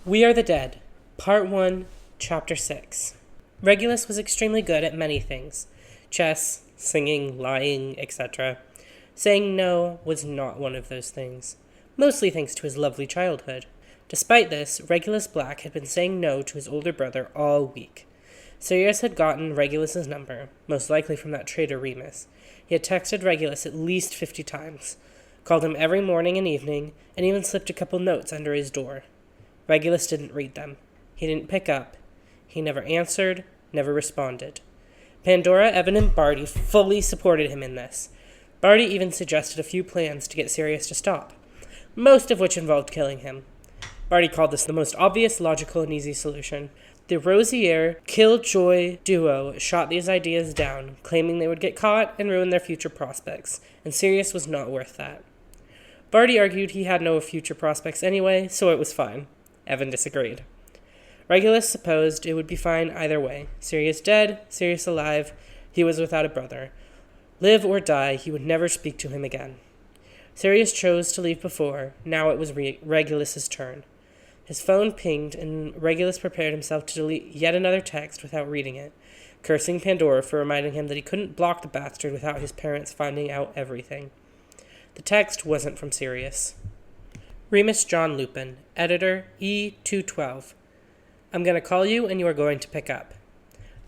We Are the Dead, Part 1, Chapter 6. Regulus was extremely good at many things. Chess, singing, lying, etc. Saying no was not one of those things, mostly thanks to his lovely childhood. Despite this, Regulus Black had been saying no to his older brother all week. Sirius had gotten Regulus's number, most likely from that traitor Remus. He had texted Regulus at least 50 times, called him every morning and evening, and even slipped a couple notes under his door. Regulus didn't read them. He didn't pick up. He never answered, never responded. Pandora, Evan, and Barty fully supported him in this. Barty even suggested a few plans to get Sirius to stop, most of which involved killing him. Barty called this the most obvious, logical, and easy solution. The Rosier Killjoy duo shot these ideas down, claiming they would get caught and ruin their future prospects, and Sirius was not worth that. Barty argued he had no future prospects anyway, so it was fine. Evan disagreed. Regulus supposed it would be fine either way. Sirius dead, Sirius alive, he was without a brother. Live or die, he would never speak to him again. Sirius chose to leave before. Now it was Regulus's turn. His phone pinged, and Regulus prepared himself to delete yet another text without reading it, cursing Pandora for reminding him that he couldn't block the bastard without his parents finding out everything. The text wasn't from Sirius. Remus John Lupin, editor, E212. I'm going to call you and you are going to pick up.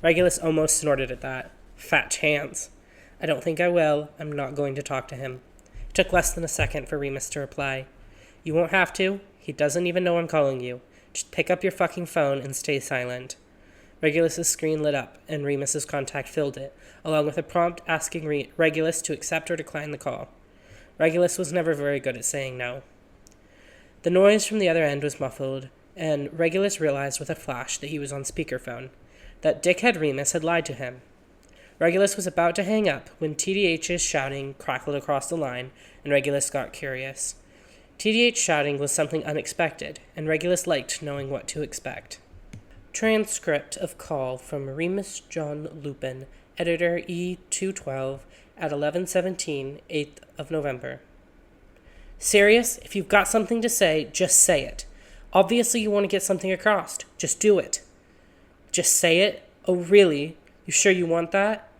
Regulus almost snorted at that. Fat chance. I don't think I will. I'm not going to talk to him. It took less than a second for Remus to reply. You won't have to. He doesn't even know I'm calling you. Just pick up your fucking phone and stay silent. Regulus's screen lit up, and Remus's contact filled it, along with a prompt asking Regulus to accept or decline the call. Regulus was never very good at saying no. The noise from the other end was muffled, and Regulus realized with a flash that he was on speakerphone. That dickhead Remus had lied to him. Regulus was about to hang up when TDH's shouting crackled across the line, and Regulus got curious. TDH shouting was something unexpected, and Regulus liked knowing what to expect. Transcript of call from Remus John Lupin, editor E212, at 11:17, 8th of November. Sirius, if you've got something to say, just say it. Obviously you want to get something across. Just do it. Just say it? Oh, really? You sure you want that?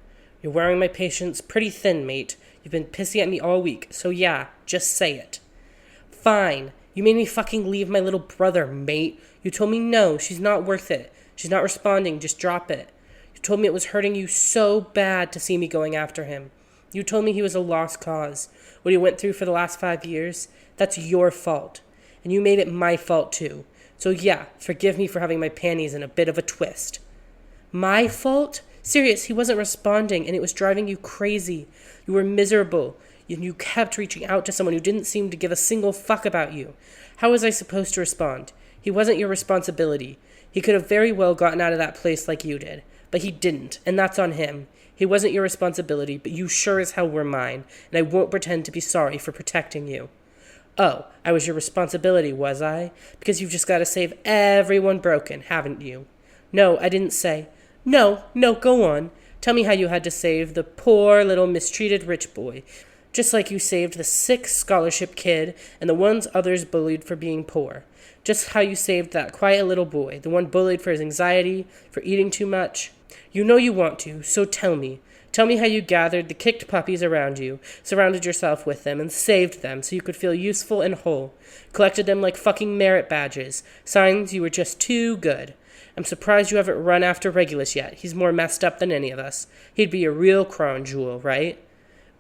You're wearing my patience pretty thin, mate. You've been pissy at me all week, so yeah, just say it. Fine. You made me fucking leave my little brother, mate. You told me no, she's not worth it. She's not responding, just drop it. You told me it was hurting you so bad to see me going after him. You told me he was a lost cause. What he went through for the last 5 years, that's your fault. And you made it my fault too. So yeah, forgive me for having my panties in a bit of a twist. My fault? Serious, he wasn't responding and it was driving you crazy. You were miserable. You kept reaching out to someone who didn't seem to give a single fuck about you. How was I supposed to respond? He wasn't your responsibility. He could have very well gotten out of that place like you did. But he didn't, and that's on him. He wasn't your responsibility, but you sure as hell were mine, and I won't pretend to be sorry for protecting you. Oh, I was your responsibility, was I? Because you've just got to save everyone broken, haven't you? No, I didn't say. No, go on. Tell me how you had to save the poor little mistreated rich boy, just like you saved the sick scholarship kid and the ones others bullied for being poor. Just how you saved that quiet little boy, the one bullied for his anxiety, for eating too much. You know you want to, so tell me. Tell me how you gathered the kicked puppies around you, surrounded yourself with them, and saved them so you could feel useful and whole. Collected them like fucking merit badges, signs you were just too good. I'm surprised you haven't run after Regulus yet. He's more messed up than any of us. He'd be a real crown jewel, right?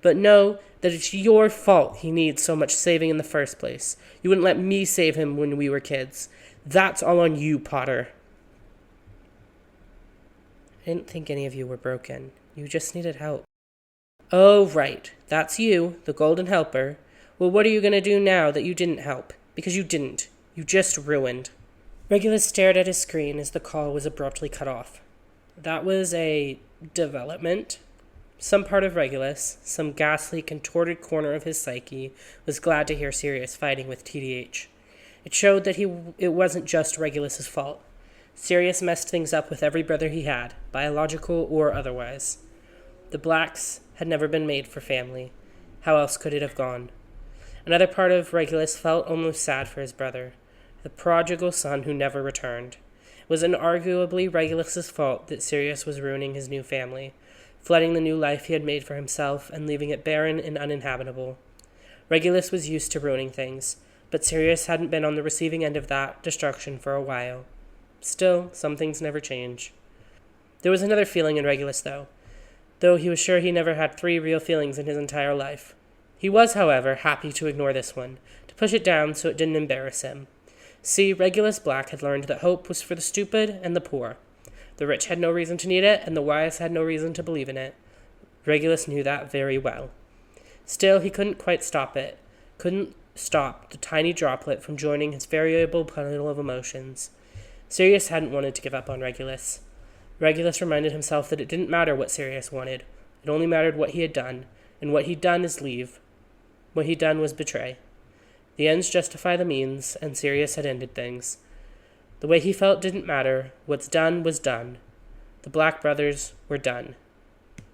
But know that it's your fault he needs so much saving in the first place. You wouldn't let me save him when we were kids. That's all on you, Potter. I didn't think any of you were broken. You just needed help. Oh, right. That's you, the Golden Helper. Well, what are you going to do now that you didn't help? Because you didn't. You just ruined. Regulus stared at his screen as the call was abruptly cut off. That was a development. Some part of Regulus, some ghastly, contorted corner of his psyche, was glad to hear Sirius fighting with TDH. It showed that it wasn't just Regulus's fault. Sirius messed things up with every brother he had, biological or otherwise. The Blacks had never been made for family. How else could it have gone? Another part of Regulus felt almost sad for his brother. the prodigal son who never returned. It was inarguably Regulus's fault that Sirius was ruining his new family, flooding the new life he had made for himself and leaving it barren and uninhabitable. Regulus was used to ruining things, but Sirius hadn't been on the receiving end of that destruction for a while. Still, some things never change. There was another feeling in Regulus, though he was sure he never had 3 real feelings in his entire life. He was, however, happy to ignore this one, to push it down so it didn't embarrass him. See, Regulus Black had learned that hope was for the stupid and the poor. The rich had no reason to need it, and the wise had no reason to believe in it. Regulus knew that very well. Still, he couldn't quite stop it. Couldn't stop the tiny droplet from joining his variable puddle of emotions. Sirius hadn't wanted to give up on Regulus. Regulus reminded himself that it didn't matter what Sirius wanted. It only mattered what he had done, and what he'd done is leave. What he'd done was betray. The ends justify the means, and Sirius had ended things. The way he felt didn't matter. What's done was done. The Black brothers were done.